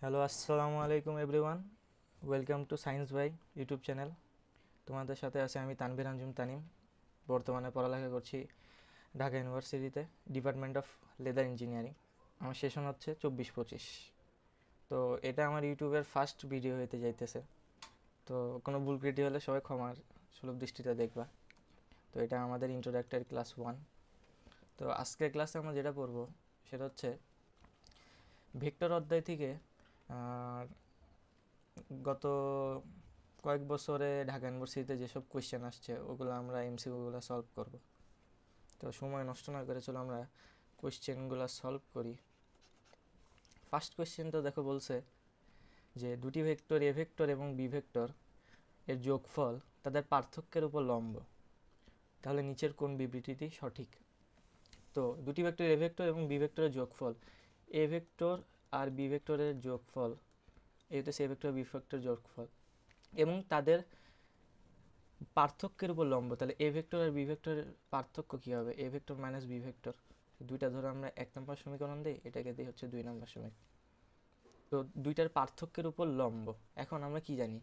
Hello, আসসালামু আলাইকুম everyone. Welcome to science by YouTube channel. তোমাদের সাথে আছে আমি তানভীর আঞ্জুম তানিম। বর্তমানে পড়ালেখা করছি ঢাকা ইউনিভার্সিটিতে, ডিপার্টমেন্ট অফ লেদার ইঞ্জিনিয়ারিং। আমার সেশন হচ্ছে 24-25। তো এটা আমার ইউটিউবের ফার্স্ট ভিডিও হইতে যাইতেছে। তো কোনো ভুল ত্রুটি হলে সবাই ক্ষমার সুলভ দৃষ্টিতে দেখবা। তো এটা আমাদের ইন্ট্রোডাক্টরি ক্লাস 1। তো আজকের ক্লাসে আমরা যেটা পড়বো সেটা হচ্ছে ভেক্টর অধ্যায় থেকে আর গত কয়েক বছরে ঢাকা ইউনিভার্সিটিতে যেসব কোয়েশ্চেন আসছে ওগুলো আমরা এমসিকিউগুলো সলভ করব। তো সময় নষ্ট না করে চলো আমরা কোয়েশ্চেনগুলো সলভ করি। ফার্স্ট কোয়েশ্চেন তো দেখো বলছে যে দুটি ভেক্টর এ ভেক্টর এবং বি ভেক্টর এর যোগফল তাদের পার্থক্যের উপর লম্ব, তাহলে নিচের কোন বিবৃতিটি সঠিক। তো দুটি ভেক্টর এ ভেক্টর এবং বি ভেক্টরের যোগফল, এ ভেক্টর আর বি ভেক্টরের যোগফল, এই হচ্ছে এ ভেক্টর বি ভেক্টরের যোগফল এবং তাদের পার্থক্যের উপর লম্ব, তাহলে এ ভেক্টর আর বি ভেক্টরের পার্থক্য কী হবে? A vector minus B vector, দুইটা ধরে আমরা 1 নম্বর সমীকরণ দিই, এটাকে দিই হচ্ছে 2 নম্বর সমীকরণ। তো দুইটার পার্থক্যের উপর লম্ব। এখন আমরা কি জানি,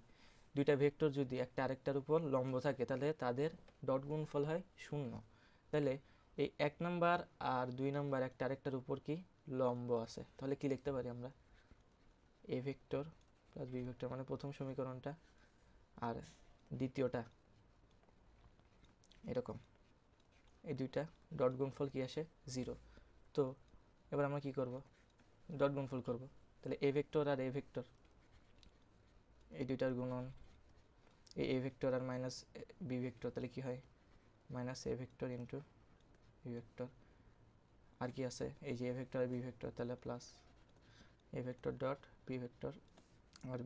দুইটা ভেক্টর যদি একটা আরেকটার উপর লম্ব থাকে তাহলে তাদের ডট গুণফল হয় 0। তাহলে এই 1 নম্বর আর 2 নম্বর একটা আরেকটার উপর কি লম্ব আছে, তাহলে কি লিখতে পারি আমরা? A vector plus B vector মানে প্রথম সমীকরণটা, আর দ্বিতীয়টা এরকম, এই দুইটা ডট গুণফল কি আসে? 0। তো এবার আমরা কি করব? ডট গুণফল করব। তাহলে এ ভেক্টর আর এ ভেক্টর, এই দুইটার গুণন, এই এ ভেক্টর আর মাইনাস বি ভেক্টর, তাহলে কি হয়? Minus A vector into B vector. আর কি আছে? এই যে এ ভেক্টর আর বি ভেক্টর, তাহলে plus A vector dot B vector, আর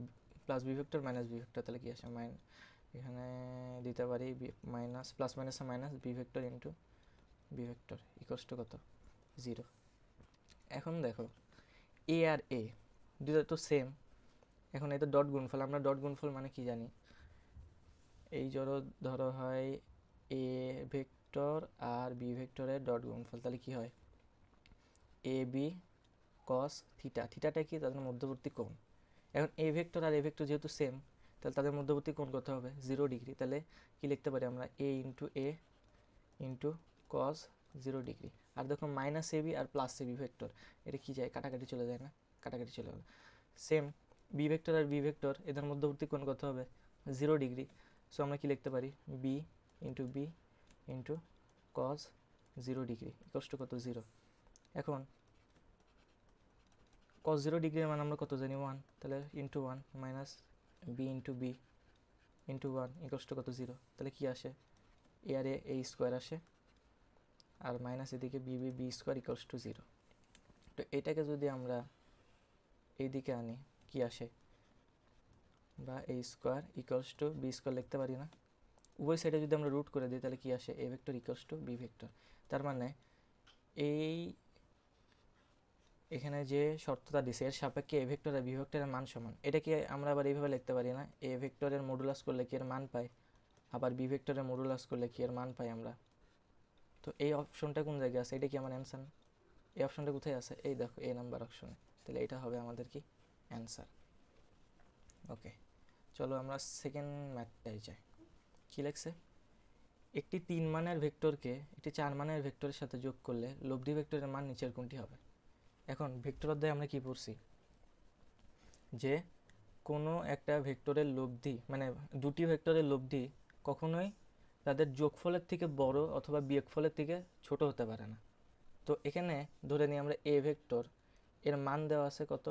plus B vector minus B vector, তাহলে কি আসে? এখানে দিতে পারি minus, plus minus minus B vector into B vector equals to কত? 0। এখন দেখো এ আর এ দুটো তো সেম। এখন এটা ডট গুণফল, আমরা ডট গুণফল মানে কি জানি? এই ধরো হয় এ ভেক্টর আর বি ভেক্টরের ডট গুণফল, তাহলে কি হয়? এ বি কস থিটা, থিটাটা কি? তাদের মধ্যবর্তী কোণ। এখন এ ভেক্টর আর এ ভেক্টর যেহেতু সেম, তাহলে তাদের মধ্যবর্তী কোণ কত হবে? 0 ডিগ্রি। তাহলে কি লিখতে পারি আমরা? এ ইন্টু কস 0 ডিগ্রি। আর দেখো minus A B R plus A B vector, এটা কি যায়? কাটাকাটি চলে যায় না? কাটাকাটি চলে গেল। সেম বি ভেক্টর আর বি ভেক্টর, এদের মধ্যবর্তী কোণ কত হবে? 0 ডিগ্রি। সো আমরা কি লিখতে পারি? B into cos 0 degree equals to কত? 0। এখন কস 0 ডিগ্রির মান আমরা কত জানি? 1। তাহলে into 1 minus B into 1 equals to কত? 0। তাহলে কি আসে? এ আর এ স্কোয়ার আসে, আর মাইনাস এদিকে বি স্কোয়ার ইকুয়ালস টু 0। তো এটাকে যদি আমরা এইদিকে আনি, কি আসে? বা A square equals to B square লিখতে পারি না? উভয় সাইডে যদি আমরা রুট করে দিই তাহলে কি আসে? A vector equals to B vector. তার মানে এই এখানে যে শর্তটা দিছে এর সাপেক্ষে এ ভেক্টর আর বি ভেক্টরের মান সমান, এটা কি আমরা আবার এইভাবে লিখতে পারি না? এ ভেক্টরের মডুলাস করলে কি এর মান পাই, আবার বি ভেক্টরের মডুলাস করলে কি এর মান পাই আমরা? তো এই অপশনটা কোন জায়গায় আছে? এটা কি আমার অ্যান্সার? এই অপশনটা কোথায় আছে? এই দেখো এ নাম্বার অপশনে। তাহলে এটা হবে আমাদের কি অ্যান্সার। ওকে, চলো আমরা সেকেন্ড ম্যাথটাই যাই। কি লেখছে? একটি 3 মানের ভেক্টরকে একটি 4 মানের ভেক্টরের সাথে যোগ করলে লব্ধি ভেক্টরের মান নিচের কোনটি হবে? এখন ভেক্টর অধ্যায়ে আমরা কি পড়ছি? যে কোনো একটা ভেক্টরের লব্ধি মানে দুটি ভেক্টরের লব্ধি কখনোই তাদের যোগফলের থেকে বড় অথবা বিয়োগফলের থেকে ছোট হতে পারে না। তো এখানে ধরে নিই আমরা এ ভেক্টর, এর মান দেওয়া আছে কত?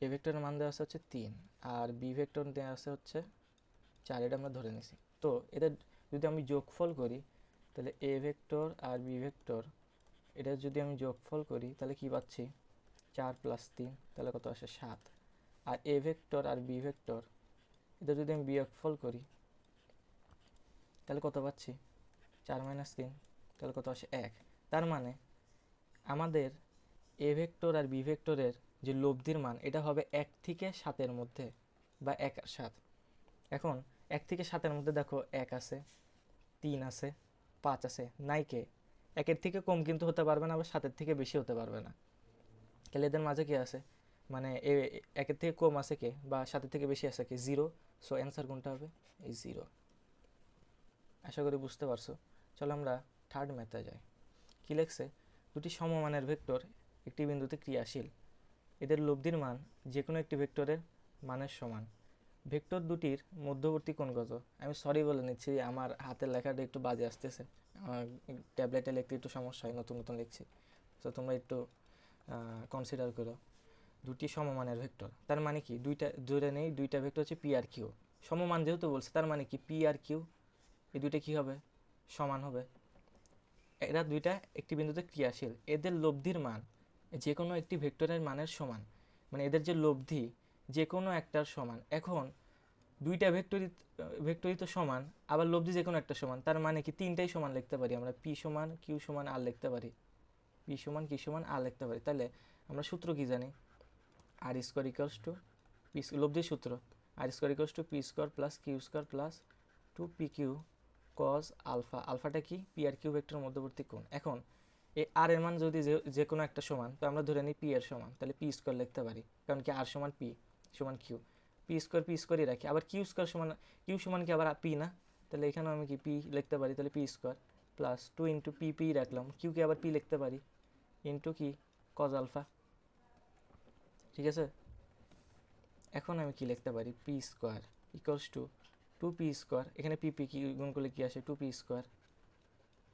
এ ভেক্টরের মান দেওয়া আছে হচ্ছে 3, আর বি ভেক্টর দেওয়া আছে হচ্ছে 4, এটা আমরা ধরে নিছি। তো এদের যদি আমি যোগফল করি তাহলে এ ভেক্টর আর বি ভেক্টর, এটা যদি আমি যোগফল করি তাহলে কি পাচ্ছি? 4 প্লাস 3, তাহলে কত আসে? 7। আর এ ভেক্টর আর বি ভেক্টর, এটা যদি আমি বিয়োগফল করি তাহলে কত পাচ্ছি? 4 মাইনাস 3, তাহলে কত আসে? 1। তার মানে আমাদের এ ভেক্টর আর বি ভেক্টরের যে লব্ধির মান এটা হবে 1 থেকে 7-এর মধ্যে, বা 1 আর 7। এখন 1 থেকে 7-এর মধ্যে দেখো 1 আছে, 3 আছে, 5 আছে, নাই কে? 1-এর থেকে কম কিন্তু হতে পারবে না, আবার 7-এর থেকে বেশি হতে পারবে না। তাহলে এদের মাঝে কি আছে, মানে একের থেকে কম আছে কে বা সাতের থেকে বেশি আছে কে, জিরো। সো অ্যান্সার কোনটা হবে, এই জিরো। আশা করি বুঝতে পারছো। চলো আমরা থার্ড ম্যাথে যাই। কি লেখছে, দুটি সমমানের ভেক্টর একটি বিন্দুতে ক্রিয়াশীল, এদের লব্ধির মান যে কোনো একটি ভেক্টরের মানের সমান, ভেক্টর দুটির মধ্যবর্তী কোণ কত। আমি সরি বলে নিচ্ছি, আমার হাতের লেখাটা একটু বাজে আসতেছে, আমার ট্যাবলেটে লিখতে একটু সমস্যা হয়, নতুন নতুন লিখছি। তো তোমরা একটু কনসিডার করো। দুটি সমমানের ভেক্টর তার মানে কি, দুইটা ধরে নেই দুইটা ভেক্টর হচ্ছে পি আর কিউ, সমমান যেহেতু বলছে তার মানে কি পি আর কিউ এই দুইটা কী হবে, সমান হবে। এরা দুইটা একটি বিন্দুতে ক্রিয়াশীল, এদের লব্ধির মান যে কোনো একটি ভেক্টরের মানের সমান, মানে এদের যে লব্ধি যে কোনো একটার সমান। এখন দুইটা ভেক্টরই তো সমান, আবার লব্ধি যে কোনো একটা সমান, তার মানে কি তিনটাই সমান লিখতে পারি আমরা, পি সমান কিউ সমান আর লিখতে পারি, পি সমান কিউ সমান আর লিখতে পারি। তাহলে আমরা সূত্র কি জানি, R square equals to P, লব্ধির সূত্র R square equals to P square plus Q square plus two P Q cos alpha. আলফাটা কি, পি আর কিউ ভেক্টরের মধ্যবর্তী কোণ। এখন এই আর এর মান যদি যে কোনো একটা সমান, তো আমরা ধরে নিই পি এর সমান, তাহলে পি স্কোয়ার লিখতে পারি, কারণ কি আর সমান পি সমান কিউ, পি স্কোয়ারই রাখি। আবার কিউ স্কোয়ার সমান কিউ সমান কি আবার পি না, তাহলে এখানেও আমি কি পি লিখতে পারি, তাহলে P square plus two into P P রাখলাম, কিউকে আবার পি লিখতে পারি ইন্টু কি কজ আলফা। ঠিক আছে, এখন আমি কি লিখতে পারি, P square equals to two P square, এখানে পি পি কি গুণ করলে কি আসে, two P square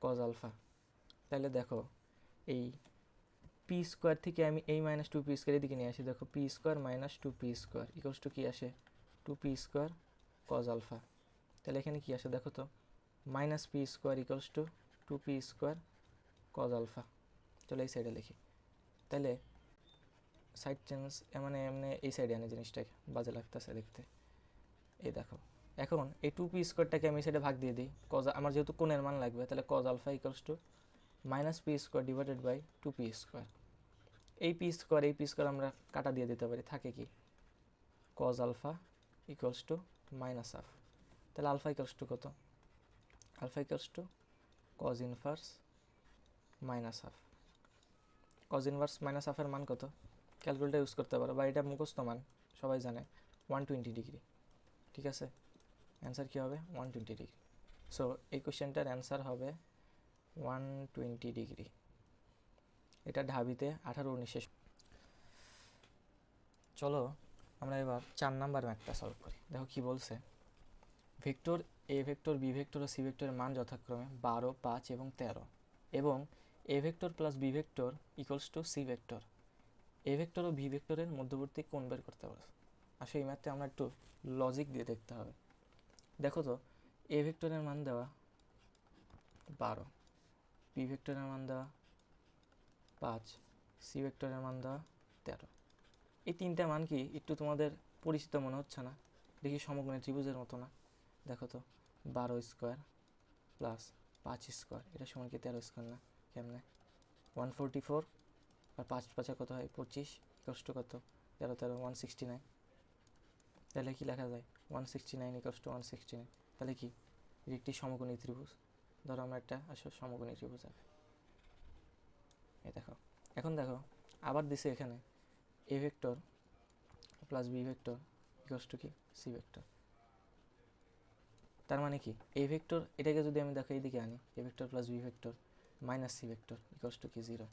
cos alpha. তাহলে দেখো এই পি স্কোয়ার থেকে আমি এই মাইনাস টু পি স্কোয়ার এদিকে নিয়ে আসি, দেখো P square minus two P square equals to কী আসে, two P square cos alpha. তাহলে এখানে কি আসে দেখো তো, minus P square equals to two P square cos alpha. চলো এই সাইডে লিখি, তাহলে সাইড চেঞ্জ মানে এমনি এই সাইডে আনে জিনিসটাকে, বাজে লাগতেছে দেখতে। এই দেখো এখন এই টু পি স্কোয়ারটাকে আমি সাইডে ভাগ দিয়ে দিই, কজ আমার যেহেতু কোণের মান লাগবে, তাহলে cos alpha equals to minus P square divided by two P square. এই পি স্কোয়ার আমরা কাটা দিয়ে দিতে পারি, থাকে কি cos alpha equals to minus half. তাহলে আলফা ইকুয়ালস টু কত, alpha equals to cos inverse minus half. Cos inverse minus হাফের মান কত, ক্যালকুলেটার ইউজ করতে পারো বা এটা মুখস্থ মান সবাই জানে, 120 ডিগ্রি। ঠিক আছে, অ্যান্সার কী হবে, 120 ডিগ্রি। সো এই কোশ্চেনটার অ্যান্সার হবে 120 ডিগ্রি। এটা ঢাবিতে 18-19। চলো আমরা এবার 4 নাম্বার ম্যাথটা সলভ করি। দেখো কি বলছে, vector A vector B vector ও সি ভেক্টরের মান যথাক্রমে 12, 5 এবং 13, এবং A vector plus B vector equals to C vector. A vector ও বি ভেক্টরের মধ্যবর্তী কোণ বের করতে পারো। আসলে এই ম্যাথটা আমরা একটু লজিক দিয়ে দেখতে হবে। দেখো তো, এ ভেক্টরের মান দেওয়া 12, বি ভেক্টরের মান দেওয়া 5, সি ভেক্টরের মান দেওয়া 13। এই তিনটা মান কি একটু তোমাদের পরিচিত মনে হচ্ছে না, দেখি সমকোণী ত্রিভুজের মতো না। দেখো তো 12 স্কোয়ার প্লাস 5 স্কোয়ার এটা সমান কি 13 স্কোয়ার না, কেমনে 144 আর 5 5 কত হয় 25 ইকুয়ালস টু কত 13 13 169। তাহলে কি লেখা যায় 169 ইকুয়ালস টু 169। তাহলে কি এর একটি সমকোণী ত্রিভুজ, ধরো আমরা একটা আসলে সমকোণী ত্রিভুজ আছে, এই দেখো। এখন দেখো আবার দিছে এখানে A vector plus B vector equals to কি সি ভেক্টর। তার মানে কি এ ভেক্টর এটাকে যদি আমি দেখো এইদিকে আনি, A vector plus B vector minus C vector equals to কি 0।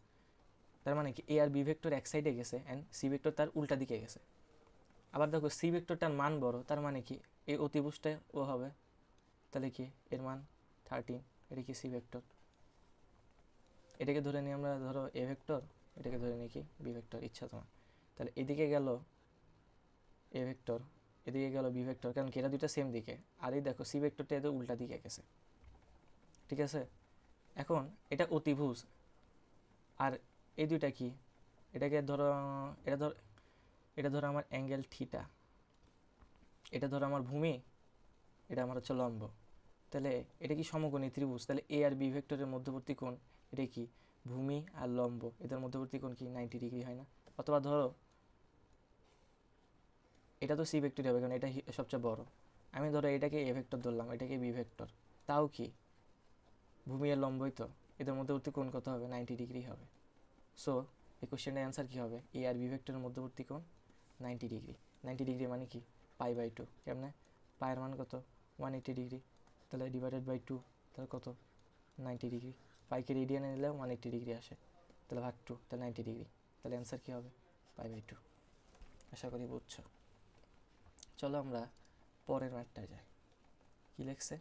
তার মানে কি এ আর বি ভেক্টর এক সাইডে গেছে অ্যান্ড সি ভেক্টর তার উল্টা দিকে গেছে। আবার দেখো সি ভেক্টরটার মান বড়, তার মানে কি এই অতিভুজটা ও হবে, তাহলে কি এর মান 13, এটা কি সি ভেক্টর। এটাকে ধরে নিই আমরা, ধরো এ ভেক্টর, এটাকে ধরে নিই কি বি ভেক্টর, ইচ্ছা তোমার। তাহলে এদিকে গেল এ ভেক্টর, এদিকে গেল বি ভেক্টর, কারণ কি এরা দুইটা সেম দিকে, আর এই দেখো সি ভেক্টরটা এদের উল্টা দিকে গেছে। ঠিক আছে, এখন এটা অতিভুজ, আর এই দুইটা কি, এটাকে ধরো এটা ধরো আমার অ্যাঙ্গেল থিটা, এটা ধরো আমার ভূমি, এটা আমার হচ্ছে লম্ব। তাহলে এটা কি সমকোণী ত্রিভুজ, তাহলে এ আর বি ভেক্টরের মধ্যবর্তী কোণ এটা কি ভূমি আর লম্ব, এদের মধ্যবর্তী কোণ কি 90 ডিগ্রি হয় না। অথবা ধরো এটা তো সি ভেক্টর হবে কারণ এটা সবচেয়ে বড়, আমি ধরো এটাকে এ ভেক্টর ধরলাম, এটাকে বি ভেক্টর, তাও কি ভূমি আর লম্বই তো, এদের মধ্যবর্তী কোণ কত হবে 90 ডিগ্রি হবে। সো এই কোশ্চেনের অ্যান্সার কী হবে? এ আর বি ভেক্টরের মধ্যবর্তী কোণ 90 ডিগ্রি। 90 ডিগ্রি মানে কি? π/2। কেমনে? পায়ের মান কত? 180 ডিগ্রি, তাহলে ডিভাইডেড বাই 2, তাহলে কত? 90 ডিগ্রি। পাইকে রেডিয়ানে নিলে 180 ডিগ্রি আসে, তাহলে ভাগ 2, তাহলে 90 ডিগ্রি। তাহলে অ্যান্সার কী হবে? π/2। আশা করি বুঝছো। চলো আমরা পরের ম্যাথটায় যাই। কী লিখছে?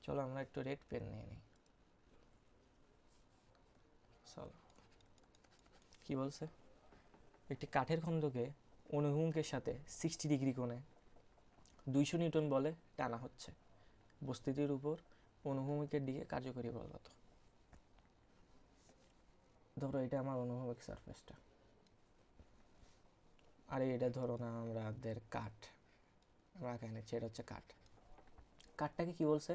চলো আমরা একটু রেড পেন নিয়ে নিই। চলো, কী বলছে? একটি কাঠের খণ্ডকে অনুভূমিকের সাথে 60 ডিগ্রি কোণে 200 নিউটন বলে টানা হচ্ছে। বস্তুটির উপর অনুভূমিকের দিকে কার্যকরী বল কত? ধরো এটা আমার অনুভূমিক সারফেসটা, আর এটা ধরো না আমাদের কাঠ, আমরা এখানে নিচ্ছি, এটা হচ্ছে কাঠ। কাঠটাকে কি বলছে?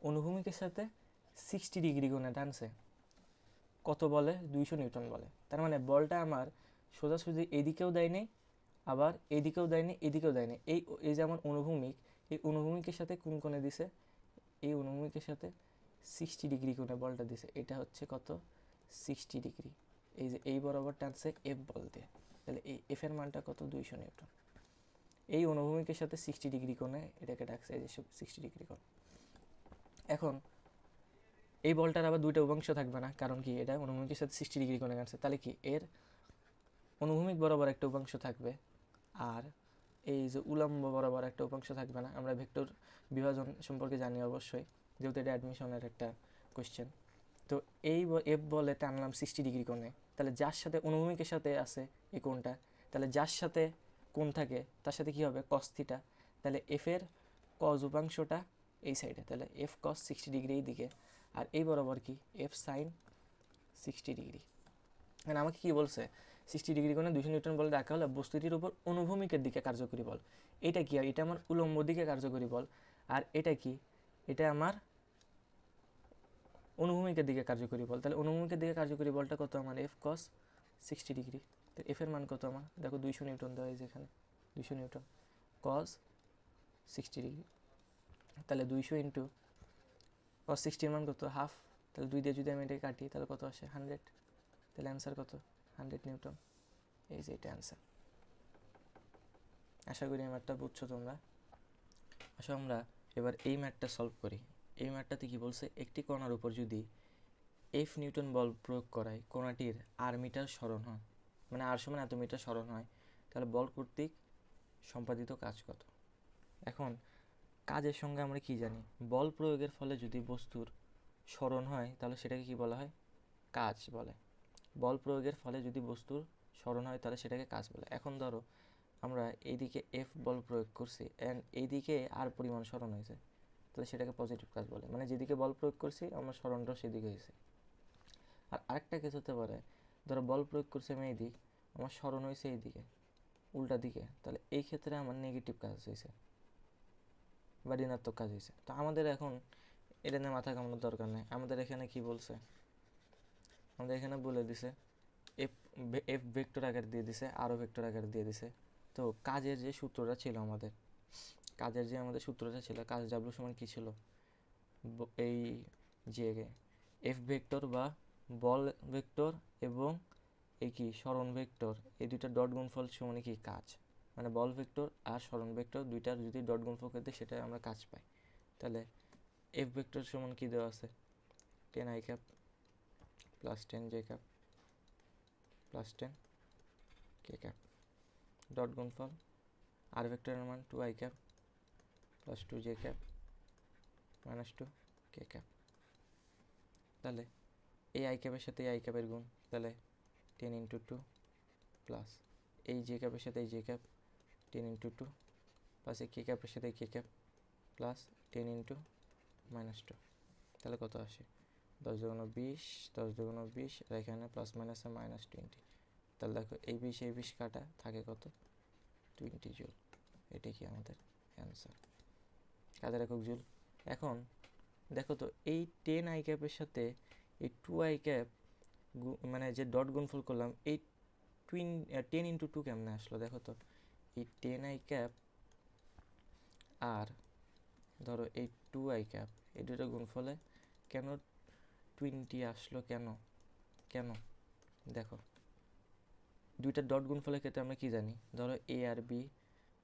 অনুভূমিকের সাথে 60 ডিগ্রি কোণে টানছে। কত বলে? 200 নিউটন বলে। তার মানে বলটা আমার সোজাসুজি এদিকেও দেয়নি, আবার এদিকেও দেয়নি, এদিকেও দেয়নি। এই যে আমার অনুভূমিক, এই অনুভূমিকের সাথে কোন কোণে দিছে? এই অনুভূমিকের সাথে 60 ডিগ্রি কোণে বলটা দিছে। এটা হচ্ছে কত? 60 ডিগ্রি। এই যে এই বরাবর টানছে এফ বল দিয়ে, তাহলে এই এফের মানটা কত? 200 নিউটন। এই অনুভূমিকের সাথে 60 ডিগ্রি কোণে এটাকে ডাকছে এই যে 60 ডিগ্রি কোণ। এখন এই বলটার আবার দুইটা উপাংশ থাকবে না, কারণ কি? এটা অনুভূমিকের সাথে 60 ডিগ্রি কোণে কাটছে, তাহলে কি এর অনুভূমিক বরাবর একটা উপাংশ থাকবে, আর এই যে উলম্ব বরাবর একটা উপাংশ থাকবে না। আমরা ভেক্টর বিভাজন সম্পর্কে জানি অবশ্যই, যেহেতু এটা অ্যাডমিশনের একটা কোয়েশ্চেন। তো এই এফ বলে টানলাম 60 ডিগ্রি কোণে, তাহলে যার সাথে অনুভূমিকের সাথে আছে এই কোণটা, তাহলে যার সাথে কোণ থাকে তার সাথে কি হবে? cos theta. তাহলে এফের cos উপাংশটা এই সাইডে, তাহলে এফ cos 60 ডিগ্রি এই দিকে, আর এই বরাবর কি? F sin 60 degree. মানে আমাকে কি বলছে? 60 ডিগ্রি কোণে 200 নিউটন বল রাখা হলে বস্তুটির উপর অনুভূমিকের দিকে কার্যকরী বল। এটা কি? এটা আমার উলম্ব দিকে কার্যকরী বল। আর এটা কি? এটা আমার অনুভূমিকের দিকে কার্যকরী বল। তাহলে অনুভূমিকের দিকে কার্যকরী বলটা কত আমার? F cos 60 degree. তো এফের মান কত আমার? দেখো 200 নিউটন দেওয়া হয়েছে এখানে, 200 নিউটন cos 60 ডিগ্রি। তাহলে 200 ইন্টু cos 60 মান কত? হাফ। তাহলে 2 দিয়ে যদি আমি এটাকে কাটি তাহলে কত আসে? 100। তাহলে অ্যান্সার কত? 100 নিউটন। এই যে এটা অ্যান্সার। আশা করি এই ম্যাথটা বুঝছো তোমরা। আসো আমরা এবার এই ম্যাথটা সলভ করি। এই ম্যাথটাতে কি বলছে? একটি কণার উপর যদি এফ নিউটন বল প্রয়োগ করায় কণাটির আর মিটার সরণ হয়, মানে আর সমান এত মিটার সরণ হয়, তাহলে বল কর্তৃক সম্পাদিত কাজ কত? এখন কাজের সঙ্গে আমরা কি জানি? বল প্রয়োগের ফলে যদি বস্তুর সরণ হয় তাহলে সেটাকে কি বলা হয়? কাজ বলে। বল প্রয়োগের ফলে যদি বস্তুর সরণ হয় তাহলে সেটাকে কাজ বলে। এখন ধরো আমরা এইদিকে এফ বল প্রয়োগ করছি অ্যান্ড এইদিকে আর পরিমাণ সরণ হয়েছে, তাহলে সেটাকে পজিটিভ কাজ বলে। মানে যেদিকে বল প্রয়োগ করছি আমার সরণটাও সেদিকে হয়েছে। আর আরেকটা কেস হতে পারে, ধরো বল প্রয়োগ করছি আমি এই দিক, আমার সরণ হয়েছে এই দিকে, উল্টা দিকে, তাহলে এই ক্ষেত্রে আমার নেগেটিভ কাজ হয়েছে বা ঋণাত্মক কাজ হয়েছে। তো আমাদের এখন এটা নিয়ে মাথা ঘামানোর দরকার নেই। আমাদের এখানে কি বলছে? আমাদের এখানে বলে দিছে এফ এফ ভেক্টর আকারে দিয়ে দিছে, আরও ভেক্টর আকারে দিয়ে দিছে। তো কাজের যে সূত্রটা ছিল আমাদের, সূত্রটা ছিল কাজ ডাব্লিউ সমান কী ছিল? এই যে এফ ভেক্টর বা বল ভেক্টর এবং এই কি সরণ ভেক্টর, এই দুইটা ডট গুণফল সমান কি? কাজ। মানে বল ভেক্টর আর সরণ ভেক্টর দুইটার যদি ডট গুণফল করে দিই সেটা আমরা কাজ পাই। তাহলে এফ ভেক্টর সমান কি দেওয়া আছে? 10 i cap plus 10 j cap plus 10 k cap, dot গুণফল আর ভেক্টরের মান 2 i cap plus 2 j cap minus 2 k cap. তাহলে এই i ক্যাপের সাথে এই i ক্যাপের গুণ, তাহলে 10 ইন্টু 2 প্লাস এই j ক্যাপের সাথে এই j ক্যাপ 10 ইন্টু 2 প্লাস এই k ক্যাপের সাথে এই k cap plus 10 into minus 2। তাহলে কত আসে? 10 × 20, 10 × 20, আর এখানে প্লাস মাইনাসে মাইনাস 20। তাহলে দেখো এই 20 কাটা থাকে কত? 20 জুল। এটাই কি আমাদের অ্যান্সার, কাজের একক জুল। এখন দেখো তো এই 10 i ক্যাপের সাথে এই 2 i ক্যাপ মানে যে ডট গুণফল করলাম, এই 10 ইন্টু 2 কেমনে আসলো? দেখো তো এই 10 i ক্যাপ আর ধরো এই 2 i ক্যাপ, এই দুটো গুণফলে কেন 20 আসলো কেন? কেন দেখো, দুইটা ডট গুণফলের ক্ষেত্রে আমরা কি জানি, ধরো এ আর বি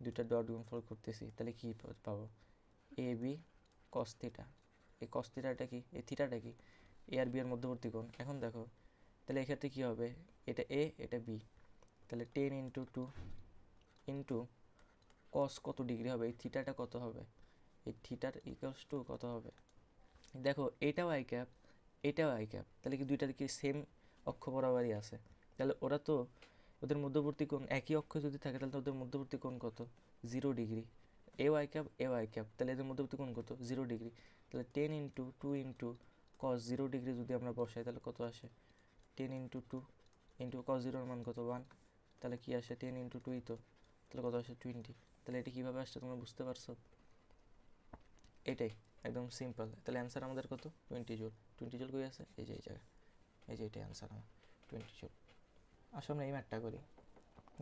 দুইটা ডট গুণফল করতেছি, তাহলে কি পাবো, এ বি কস থিটা। এই কস থিটাটা কি, এই থিটাটা কি, এ আর বি এর মধ্যবর্তী কোণ। এখন দেখো তাহলে এক্ষেত্রে কী হবে, এটা এ এটা বি, তাহলে 10 ইন্টু 2 ইন্টু কস কত ডিগ্রি হবে, এই থিটাটা কত হবে, এই থিটার ইকুয়ালস টু কত হবে, দেখো এটাও আই ক্যাপ এটাও আই ক্যাপ, তাহলে কি দুইটার কি সেম অক্ষ বরাবরই আছে, তাহলে ওরা তো ওদের মধ্যবর্তী কোণ একই অক্ষ যদি থাকে তাহলে ওদের মধ্যবর্তী কোণ কত, 0 ডিগ্রি। এও আই ক্যাপ এও আই ক্যাপ, তাহলে এদের মধ্যবর্তী কোণ কত, 0 ডিগ্রি। তাহলে 10 ইন্টু 2 ইন্টু কস 0 ডিগ্রি যদি আমরা বসাই তাহলে কত আসে, 10 ইন্টু 2 ইন্টু কস 0 মান কত 1, তাহলে কি আসে 10 ইন্টু 2ই তো, তাহলে কত আসে 20। তাহলে এটা কীভাবে আসছে তোমরা বুঝতে পারছো, এটাই একদম সিম্পল। তাহলে অ্যান্সার আমাদের কত, 20 জুল। 20 জুল কই আছে, এই যে এই জায়গায়, এই যে এটাই অ্যান্সার আমার 20 জুল। আসলে আমরা এই ম্যাথটা করি,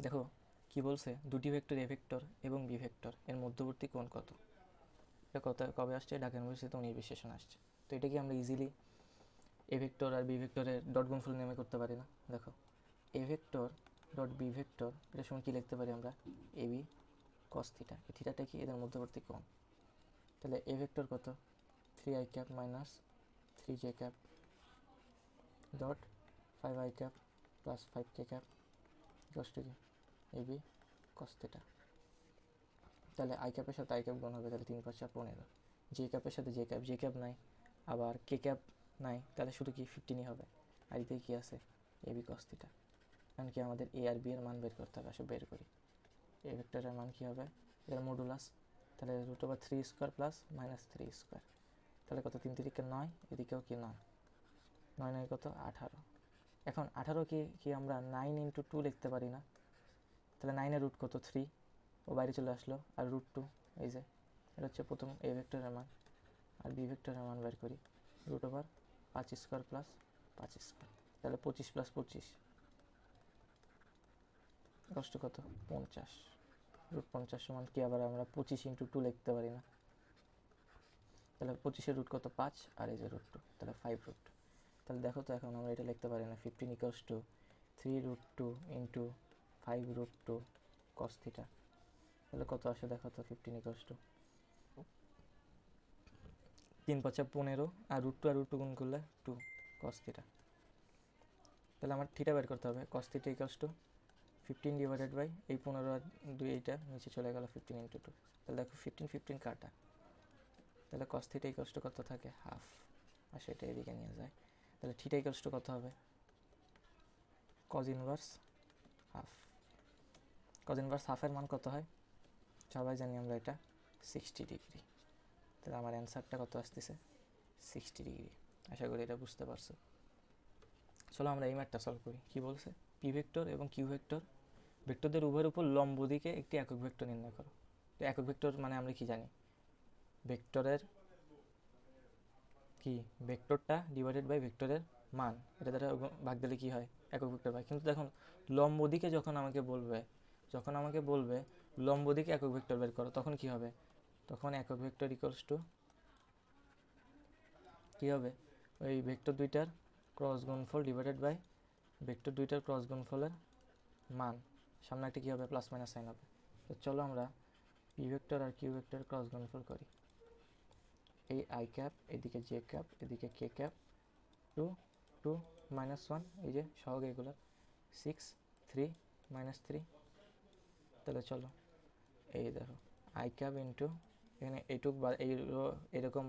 দেখো কি বলছে, দুটি ভেক্টর এ ভেক্টর এবং বি ভেক্টর এর মধ্যবর্তী কোণ কত। এটা কত কবে আসছে, ঢাকা ইউনিভার্সিটিতে 19-20 সেশন আসছে। তো এটা কি আমরা ইজিলি এ ভেক্টর আর বি ভেক্টরের ডট গুণফল নেমে করতে পারি না। দেখো A vector dot B vector, এটা সময় কী লিখতে পারি আমরা, এ বি কস থিটা। এই থিটাটা কি, এদের মধ্যবর্তী কোণ। তাহলে এ ভেক্টর কত, 3i cap minus 3j cap dot 5i cap plus 5k cap equals to কি, এ বি কস থিটা। তাহলে আই ক্যাপের সাথে আই ক্যাপ গুণ হবে, তাহলে 3 5 15, জে ক্যাপের সাথে জে ক্যাপ নাই, আবার কে ক্যাপ নাই, তাহলে শুধু কি 15ই হবে। আর এতে কী আছে, এ বি কস থিটা। কারণ কি আমাদের এ আর বি এর মান বের করতে হবে, আসে বের করি। এ ভেক্টরের মান কী হবে, এর মডুলাস, তাহলে √3 স্কোয়ার প্লাস মাইনাস 3 স্কোয়ার, তাহলে কত, 3 3 9, এদিকেও কি 9, 9 9 কত 18। এখন 18 কি আমরা 9 ইন্টু 2 লিখতে পারি না, তাহলে 9-এর রুট কত, 3, ও বাইরে চলে আসলো, আর √2, এই যে এটা হচ্ছে প্রথম এ ভেক্টরের মান। আর বি ভেক্টরের মান বের করি, √5 স্কোয়ার প্লাস 5 স্কোয়ার, তাহলে 25 প্লাস 25 কষ্ট কত, 50, √50 সমান কি আবার আমরা 25 ইন্টু 2 লিখতে পারি না, তাহলে 25-এর রুট কত 5, আর এই যে √2, তাহলে 5 তাহলে দেখো তো এখন আমরা এটা লিখতে পারি না, 15 equals to 3√2 into 5√2 cos theta, তাহলে কত আসে দেখো তো, 15 ইকুয়ালস টু 3 5 15, আর √2 গুণ করলে 2 কস থিটা। তাহলে আমার থিটা বের করতে হবে, cos theta equals to 15 divided by এই 15 আর 2, এইটা নিচে চলে গেল 15 ইন্টু 2, তাহলে দেখো 15 15 কাটা, তাহলে কস থিটা ইকুয়ালস টু কত থাকে, হাফ, আর সেটা এদিকে নিয়ে যায়, তাহলে থিটা ইকুয়ালস টু কত হবে, cos inverse half. Cos inverse হাফের মান কত হয়, সবাই জানি আমরা এটা 60 ডিগ্রি। তাহলে আমার অ্যান্সারটা কত আসতেছে, 60 ডিগ্রি। আশা করি এটা বুঝতে পারছো। চলো আমরা এই ম্যাথটা সলভ করি। কি বলছে, পি ভেক্টর এবং কিউ ভেক্টর, ভেক্টরদের উভয়ের উপর লম্ব দিকে একটি একক ভেক্টর নির্ণয় করো। তো একক ভেক্টর মানে আমরা কি জানি, ভেক্টরের কি, ভেক্টরটা ডিভাইডেড বাই ভেক্টরের মান, এটা দ্বারা ভাগ দিলে কি হয়, একক ভেক্টর হয়। কিন্তু দেখুন লম্ব দিকে যখন আমাকে বলবে লম্ব দিকে একক ভেক্টর বের করো, তখন কি হবে, তখন একক ভেক্টর ইকুয়ালস টু কী হবে, ওই ভেক্টর দুইটার ক্রস গুণফল ডিভাইডেড বাই ভেক্টর দুইটার ক্রস গুণফলের মান, সামনে একটা কী হবে, প্লাস মাইনাস সাইন হবে। তো চলো আমরা পি ভেক্টর আর কিউ ভেক্টর ক্রস গুণফল করি। এই আই ক্যাপ, এদিকে জে ক্যাপ, এদিকে কে ক্যাপ, 2 2 -1, এই যে সহগ এগুলো 6 3 -3। তাহলে চলো এই দেখো আই ক্যাপ ইন্টু এখানে এইটুক বা এরকম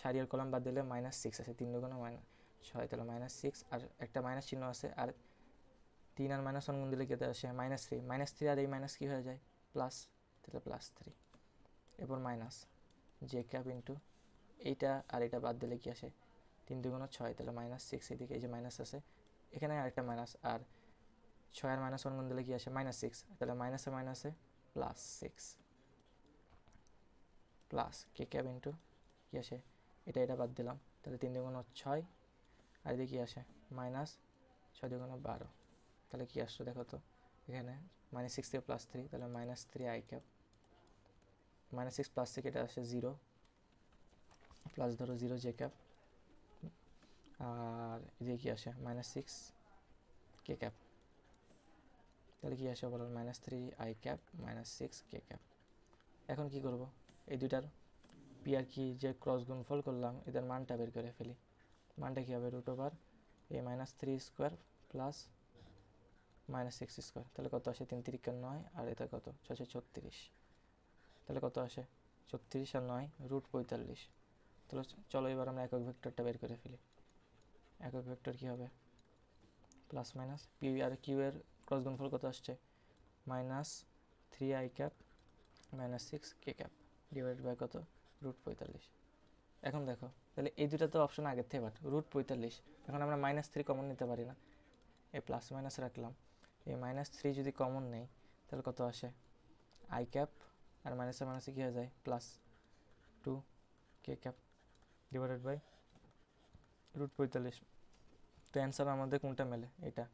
সারিয়ার কলাম বাদ দিলে -6 আছে, 3 দুগুণে -6, তাহলে -6 আর একটা মাইনাস চিহ্ন আছে, আর 3 আর -1 গুণ দিলে কেটে আসে -3 আর এই মাইনাস কী হয়ে যায়, প্লাস, তাহলে +3, এরপর মাইনাস জে ক্যাপ ইন্টু এইটা আর এটা বাদ দিলে কি আসে, 3 দুগুণে 6, তাহলে -6, এদিকে এই যে মাইনাস আছে, এখানে আরেকটা মাইনাস, আর 6 আর -1 গুণ দিলে কি আসে, -6, তাহলে মাইনাসে +6 প্লাস কে ক্যাপ ইন্টু কী আসে, এটা বাদ দিলাম, তাহলে 3 দুগুণে 6, আর এদিকে কী আসে, -6 দুগুণে 12, তাহলে কী আসছে দেখো তো, এখানে -6 থেকে +3, তাহলে -3 আই ক্যাপ, -6 + থেকে এটা আসে 0, প্লাস ধরো 0 জে ক্যাপ, আর এদিকে কী আসে -6 কে ক্যাপ, তাহলে কী আসে overall -3 I cap -6 K cap. এখন কি করব, এই দুইটার পি আর কি যে ক্রস গুণফল করলাম এদের মানটা বের করে ফেলি। মানটা কী হবে √3 স্কোয়ার প্লাস -6 স্কোয়ার, তাহলে কত আসে 3 3 9, আর এটা কত 6 36, তাহলে কত আসে 36 আর 9 √45। তাহলে চলো এবার আমরা একক ভেক্টরটা বের করে ফেলি। একক ভেক্টর কী হবে প্লাস মাইনাস পি আর কিউ এর ক্রস গুণফল কত আসছে -3 I cap -6 K cap divide by কত √45। এখন দেখো তাহলে এই দুটো তো অপশন আগের থেকে বাট √45, এখন আমরা -3 কমন নিতে পারি না, এই প্লাস মাইনাস রাখলাম, এই -3 যদি কমন নেই তাহলে কত আসে আই ক্যাপ আর মাইনাসে মাইনাসে কী হয়ে যায় +2 কে ক্যাপ ডিভাইডেড বাই √45। তো অ্যান্সার আমাদের কোনটা মেলে, এটা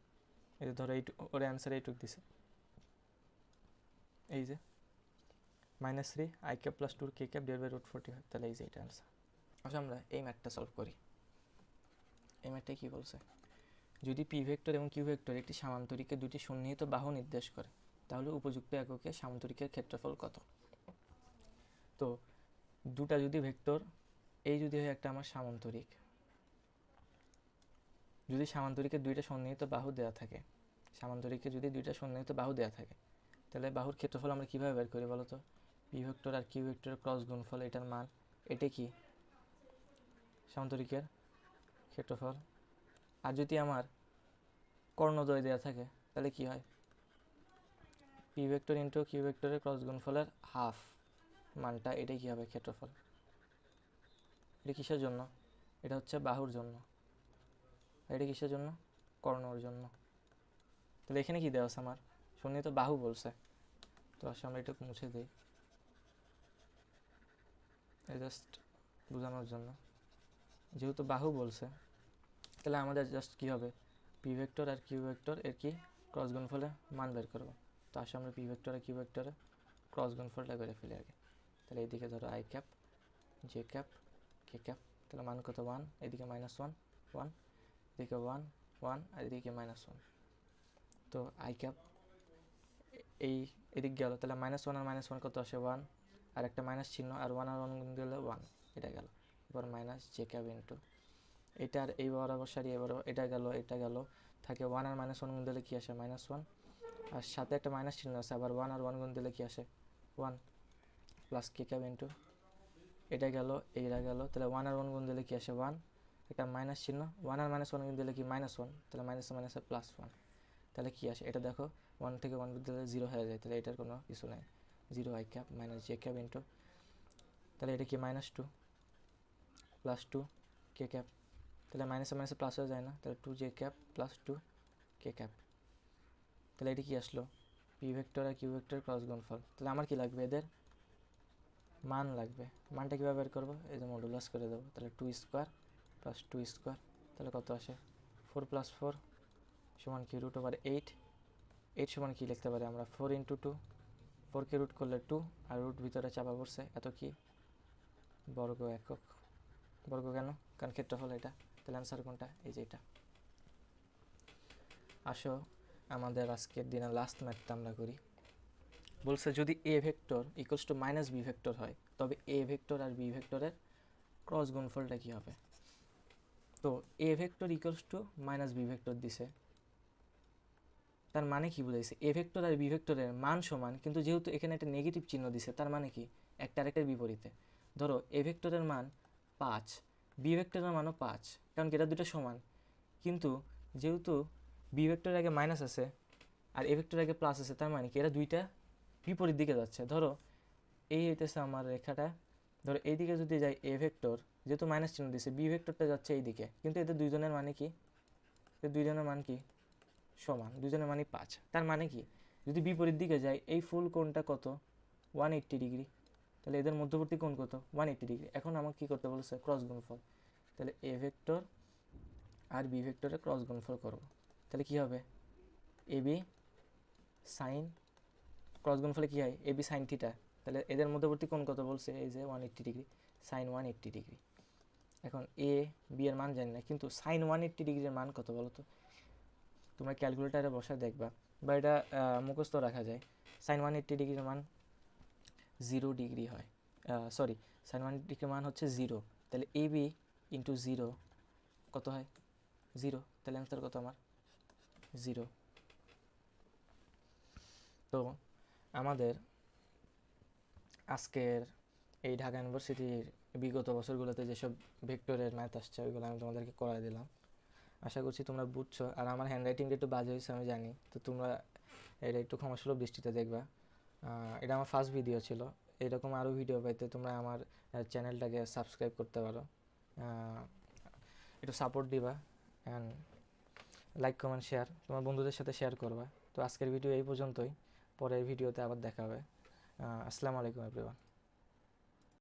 এই যে ধরো এইটুক, ওর অ্যান্সার এইটুক দিছে, এই যে -3 I cap +2 K cap divide by √45, তাহলে এই যে এটা অ্যান্সার। আচ্ছা আমরা এই ম্যাথটা সলভ করি। এই ম্যাথটা কী বলছে, যদি পি ভেক্টর এবং কিউ ভেক্টর একটি সামান্তরিকে দুটি সন্নিহিত বাহু নির্দেশ করে তাহলে উপযুক্ত এককে সামান্তরিকের ক্ষেত্রফল কত। তো দুটা যদি ভেক্টর, এই যদি হয় একটা আমার সামান্তরিক, যদি সামান্তরিকের দুইটা সন্নিহিত বাহু দেওয়া থাকে, সামান্তরিকে যদি দুইটা সন্নিহিত বাহু দেওয়া থাকে তাহলে বাহুর ক্ষেত্রফল আমরা কীভাবে বের করি বলো তো, পি ভেক্টর আর কিউ ভেক্টরের ক্রস গুণফল, এটার মান, এটা কি সামান্তরিকের ক্ষেত্রফল। আর যদি আমার কর্ণদ্বয় দেওয়া থাকে তাহলে কি হয়, পি ভেক্টর ইন্টু কিউ ভেক্টরের ক্রস গুণফলের হাফ মানটা, এটাই কী হবে ক্ষেত্রফল। এটা কিসের জন্য, এটা হচ্ছে বাহুর জন্য, এটা কিসের জন্য কর্ণর জন্য। তাহলে এখানে কি দেওয়া আছে আমার সন্নিহিত বাহু বলছে, তো আসলে আমরা এটাকে মুছে দিই জাস্ট বোঝানোর জন্য, যেহেতু বাহু বলছে তাহলে আমাদের জাস্ট কী হবে পি ভেক্টর আর কিউ ভেক্টর এর কি ক্রস গুণফলে মান বের করবো। তো আসলে আমরা পি ভেক্টর আর কিউ ভেক্টরে ক্রস গুণফলটা করে ফেলি আগে। তাহলে এইদিকে ধরো I cap J cap K cap, তাহলে মান কত 1, এদিকে -1 1, এদিকে 1 1, আর এদিকে -1। তো আই ক্যাপ এই এদিক গেল, তাহলে -1 আর -1 কত আসে 1, আর একটা মাইনাস চিহ্ন, আর 1 আর 1 গুণ দিলে 1, এটা গেল। এবার মাইনাস জে ক্যাপ ইন্টু এটা, আর এই বরাবর সারি এবারও এটা গেল, এটা গেল, থাকে 1 আর -1 গুণ দিলে কী আসে -1, আর সাথে একটা মাইনাস চিহ্ন আছে, আবার 1 আর 1 গুণ দিলে কী আসে 1, প্লাস কে ক্যাপ ইন্টু এটা গেল, এইটা গেল, তাহলে 1 আর 1 গুণ দিলে কী আসে 1, একটা মাইনাস চিহ্ন, 1 আর -1 গুণ দিলে কি -1, তাহলে মাইনাসে মাইনাসে +1, তাহলে কী আসে এটা দেখো 1 থেকে 1 দিলে 0 হয়ে যায়, তাহলে এটার কোনো কিছু নেই, 0 I cap minus J cap into, তাহলে এটা কি -2 +2 কে ক্যাপ, তাহলে মাইনাসে মাইনাসে প্লাস হয়ে যায় না, তাহলে 2 জে ক্যাপ +2 কে ক্যাপ। তাহলে এটা কি আসলো পি ভেক্টর আর কিউ ভেক্টর ক্রস গুণফল। তাহলে আমার কি লাগবে এদের মান লাগবে, মানটা কীভাবে বের করবো, এই যে মডুলাস করে দেবো, তাহলে 2 স্কোয়ার প্লাস 2 স্কোয়ার, তাহলে কত আসে 4 + 4 সমান কি √8, 8 সমান কি লিখতে পারি আমরা 4 × 2, 4কে রুট করলে 2, আর রুট ভিতরে চাপা পড়ছে এত কি বর্গ একক, বর্গ কেন কারণ ক্ষেত্রফল এটা, তাহলে অ্যান্সার কোনটা এই যে এটা। আসো আমাদের আজকের দিনে লাস্ট ম্যাথটা আমরা করি। বলছে যদি A vector equals to -B vector হয় তবে এ ভেক্টর আর বি ভেক্টরের ক্রস গুণফলটা কী হবে। তো A vector equals to -B vector দিছে, তার মানে কি বুঝাইছে এ ভেক্টর আর বি ভেক্টরের মান সমান, কিন্তু যেহেতু এখানে একটা নেগেটিভ চিহ্ন দিছে তার মানে কি একটা আরেকটার বিপরীতে। ধরো এ ভেক্টরের মান 5, বি ভেক্টরের মানও 5, কারণ কি এটা দুটো সমান, কিন্তু যেহেতু বি ভেক্টরের আগে মাইনাস আছে আর এ ভেক্টরের আগে প্লাস আছে, তার মানে কি এরা দুইটা বিপরীত দিকে যাচ্ছে। ধরো এই হইতেছে আমার রেখাটা, ধরো এইদিকে যদি যাই এ ভেক্টর, যেহেতু মাইনাস চিহ্ন দিছে বি ভেক্টরটা যাচ্ছে এইদিকে, কিন্তু এদের দুইজনের মানে কি, এদের দুইজনের মান কি সমান, দুজনের মানে 5, তার মানে কি যদি বিপরীত দিকে যায় এই ফুল কোণটা কত 180 ডিগ্রি, তাহলে এদের মধ্যবর্তী কোণ কত 180 ডিগ্রি। এখন আমাকে কী করতে বলেছে ক্রস গুণফল, তাহলে এ ভেক্টর আর বি ভেক্টরের ক্রস গুণফল করব, তাহলে কি হবে এ বি সাইন, ক্রস গুণফলে কী হয় এ বি সাইন থিটা, তাহলে এদের মধ্যবর্তী কোণ কত বলছে এই যে 180 ডিগ্রি, সাইন 180 ডিগ্রি। এখন এ বি এর মান জানি না, কিন্তু সাইন 180 ডিগ্রির মান কত বলো তো? তোমরা ক্যালকুলেটারে বসায় দেখবা, বা এটা মুখস্থ রাখা যায়। সাইন 180 ডিগ্রির মান 0 ডিগ্রি হয়, সরি, সাইন 180 ডিগ্রির মান হচ্ছে 0, তাহলে এ বি ইন্টু 0 কত হয়? 0, তাহলে অ্যান্সার কত আমার? 0। তো আমাদের আজকের এই ঢাকা ইউনিভার্সিটির বিগত বছরগুলোতে যেসব ভেক্টরের ম্যাথ আসছে ওইগুলো আমি তোমাদেরকে করাই দিলাম। আশা করছি তোমরা বুঝছো। আর আমার হ্যান্ডরাইটিংটা একটু বাজে হয়েছে আমি জানি, তো তোমরা এটা একটু ক্ষমাসুলভ দৃষ্টিতে দেখবা। এটা আমার ফার্স্ট ভিডিও ছিল। এরকম আরও ভিডিও পাইতে তোমরা আমার চ্যানেলটাকে সাবস্ক্রাইব করতে পারো, একটু সাপোর্ট দিবা, অ্যান্ড লাইক কমেন্ট শেয়ার তোমার বন্ধুদের সাথে শেয়ার করবা। তো আজকের ভিডিও এই পর্যন্তই, পরের ভিডিওতে আবার দেখা হবে। আসসালামু আলাইকুম এভরিওয়ান।